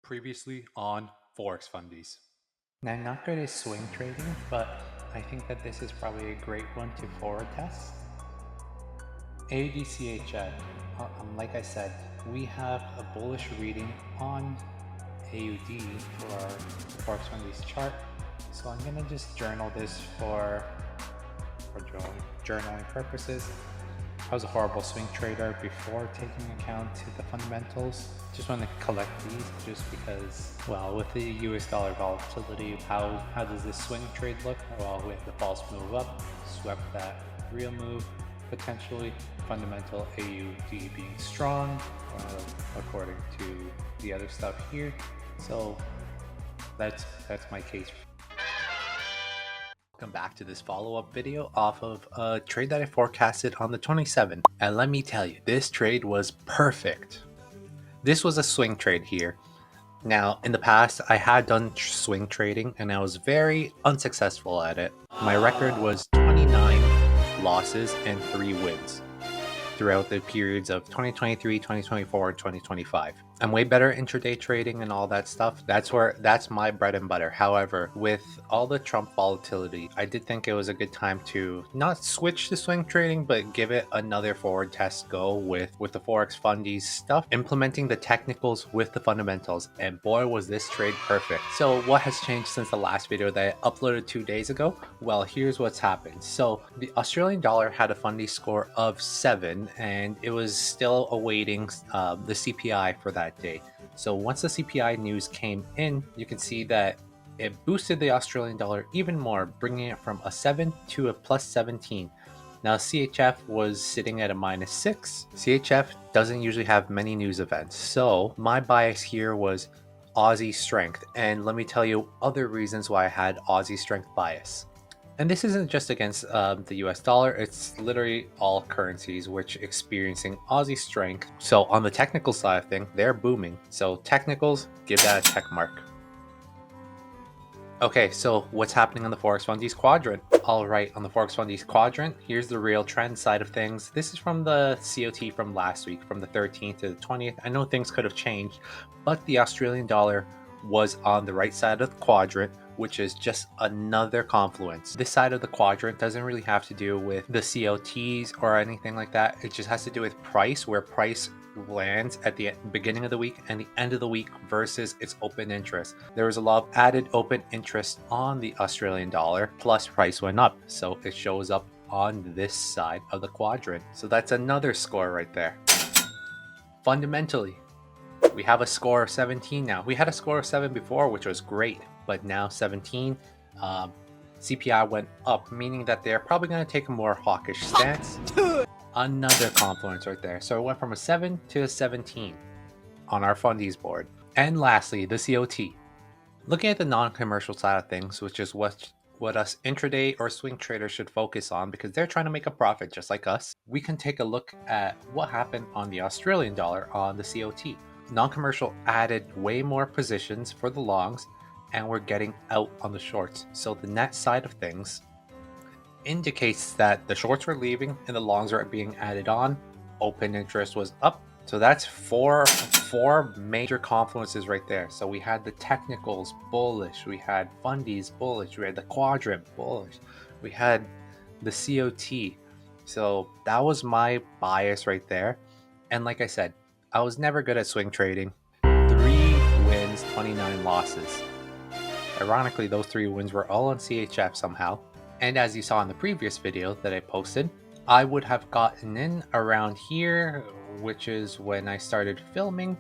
Previously on ForexFundys. Now, I'm not good at swing trading, but I think that this is probably a great one to forward test. AUDCHF, like I said, we have a bullish reading on AUD for our ForexFundys chart. So I'm gonna just journal this for journaling purposes. I was a horrible swing trader before taking account to the fundamentals. Just want to collect these just because, well, with the US dollar volatility, how does this swing trade look? Well, we have the false move up, swept that real move, potentially fundamental AUD being strong, according to the other stuff here. So that's my case. Welcome back to this follow-up video off of a trade that I forecasted on the 27th. And let me tell you, this trade was perfect. This was a swing trade here. Now, in the past, I had done swing trading and I was very unsuccessful at it. My record was 29 losses and 3 wins throughout the periods of 2023, 2024, and 2025. I'm way better at intraday trading and all that stuff. That's my bread and butter. However, with all the Trump volatility, I did think it was a good time to not switch to swing trading, but give it another forward test go with the ForexFundys stuff, implementing the technicals with the fundamentals. And boy, was this trade perfect. So what has changed since the last video that I uploaded 2 days ago? Well, here's what's happened. So the Australian dollar had a Fundy score of 7, and it was still awaiting the CPI for that day. So once the CPI news came in, you can see that it boosted the Australian dollar even more, bringing it from a 7 to a plus 17. Now CHF was sitting at a -6. CHF doesn't usually have many news events, so my bias here was Aussie strength, and let me tell you other reasons why I had Aussie strength bias. And this isn't just against the US dollar, it's literally all currencies which experiencing Aussie strength. So on the technical side of things, they're booming. So technicals, give that a check mark. Okay, so what's happening on the ForexFundys Quadrant? All right, on the ForexFundys Quadrant, here's the real trend side of things. This is from the COT from last week, from the 13th to the 20th. I know things could have changed, but the Australian dollar was on the right side of the quadrant, which is just another confluence. This side of the quadrant doesn't really have to do with the COTs or anything like that. It just has to do with price, where price lands at the beginning of the week and the end of the week versus its open interest. There was a lot of added open interest on the Australian dollar, plus price went up. So it shows up on this side of the quadrant. So that's another score right there. Fundamentally, we have a score of 17 now. We had a score of 7 before, which was great, but now 17. CPI went up, meaning that they're probably going to take a more hawkish stance. Another confluence right there. So it went from a 7 to a 17 on our Fundys board. And lastly, the COT. Looking at the non-commercial side of things, which is what us intraday or swing traders should focus on because they're trying to make a profit just like us, we can take a look at what happened on the Australian dollar on the COT. Non-commercial added way more positions for the longs, and we're getting out on the shorts. So the net side of things indicates that the shorts were leaving and the longs are being added on. Open interest was up. So that's four major confluences right there. So we had the technicals bullish, we had Fundys bullish, we had the quadrant bullish, we had the COT. So that was my bias right there. And like I said, I was never good at swing trading. 3 wins, 29 losses. Ironically, those 3 wins were all on CHF somehow. And as you saw in the previous video that I posted, I would have gotten in around here, which is when I started filming.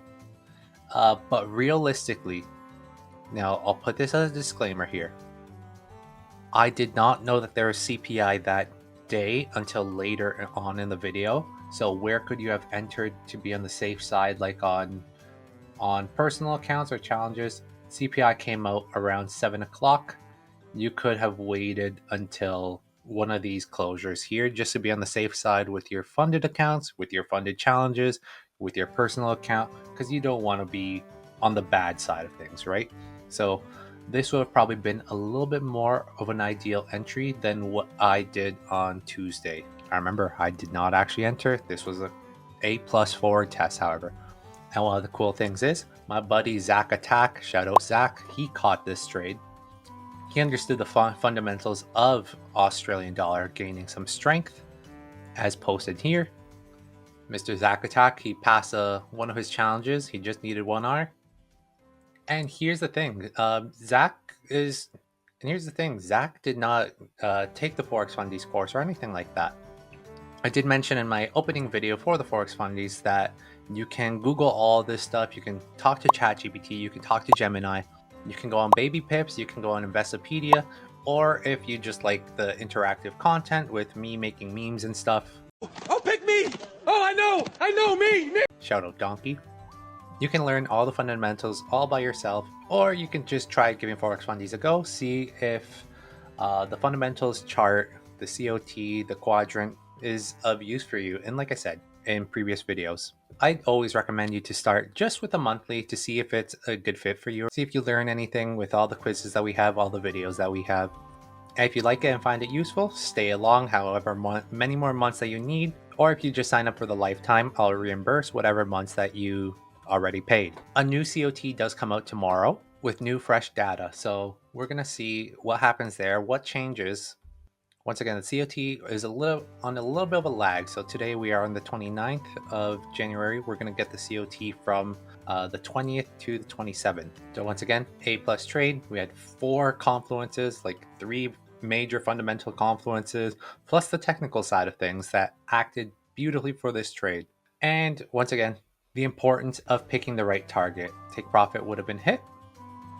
But realistically, now I'll put this as a disclaimer here. I did not know that there was CPI that day until later on in the video. So where could you have entered to be on the safe side, like on personal accounts or challenges? CPI came out around 7 o'clock. You could have waited until one of these closures here just to be on the safe side with your funded accounts, with your funded challenges, with your personal account, because you don't want to be on the bad side of things, right? So this would have probably been a little bit more of an ideal entry than what I did on Tuesday. I remember I did not actually enter. This was a A+ forward test, however. And one of the cool things is My buddy Zach Attack, shout out Zach, he caught this trade. He understood the fundamentals of Australian dollar gaining some strength, as posted here. Mr. Zach Attack, he passed one of his challenges. He just needed 1R. And here's the thing, Zach did not take the ForexFundys course or anything like that. I did mention in my opening video for the ForexFundys that you can Google all this stuff. You can talk to ChatGPT, you can talk to Gemini, you can go on Baby Pips, you can go on Investopedia, or if you just like the interactive content with me making memes and stuff. Oh, pick me! Oh, I know, me! Shout out Donkey. You can learn all the fundamentals all by yourself, or you can just try giving ForexFundys a go, see if the fundamentals chart, the COT, the Quadrant is of use for you. And like I said in previous videos, I'd always recommend you to start just with a monthly to see if it's a good fit for you. See if you learn anything with all the quizzes that we have, all the videos that we have. And if you like it and find it useful, stay along however many more months that you need. Or if you just sign up for the lifetime, I'll reimburse whatever months that you already paid. A new COT does come out tomorrow with new fresh data. So we're going to see what happens there, what changes. Once again, the COT is on a little bit of a lag. So today we are on the 29th of January. We're going to get the COT from the 20th to the 27th. So once again, A+ trade. We had 4 confluences, like 3 major fundamental confluences, plus the technical side of things that acted beautifully for this trade. And once again, the importance of picking the right target. Take profit would have been hit,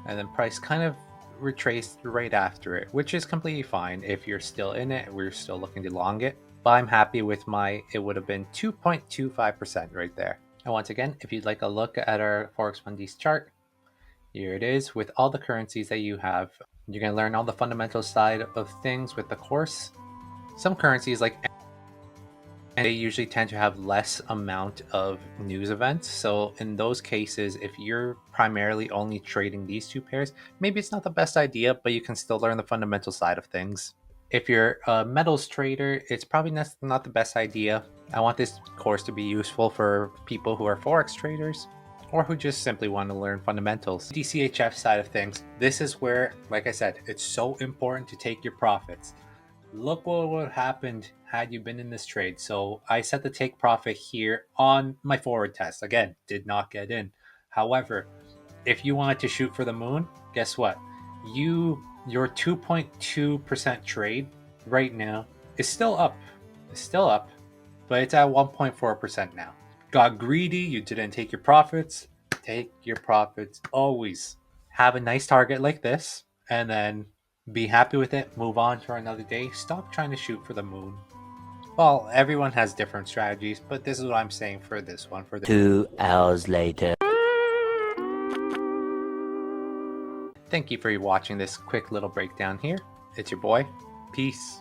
and then price kind of retraced right after it, which is completely fine if you're still in it and we're still looking to long it. But I'm happy with it would have been 2.25% right there. And once again, if you'd like a look at our ForexFundys chart, here it is with all the currencies that you have. You're going to learn all the fundamental side of things with the course. Some currencies like they usually tend to have less amount of news events. So in those cases, if you're primarily only trading these 2 pairs, maybe it's not the best idea, but you can still learn the fundamental side of things. If you're a metals trader, it's probably not the best idea. I want this course to be useful for people who are Forex traders or who just simply want to learn fundamentals. AUDCHF side of things, this is where, like I said, it's so important to take your profits. Look what would have happened had you been in this trade. So I set the take profit here on my forward test. Again, did not get in. However, if you wanted to shoot for the moon, guess what? Your 2.2% trade right now is still up. It's still up, but it's at 1.4% now. Got greedy, you didn't take your profits. Take your profits always. Have a nice target like this, and then be happy with it, move on to another day. Stop trying to shoot for the moon. Well, everyone has different strategies, but this is what I'm saying for this one. 2 hours later. Thank you for watching this quick little breakdown here. It's your boy. Peace.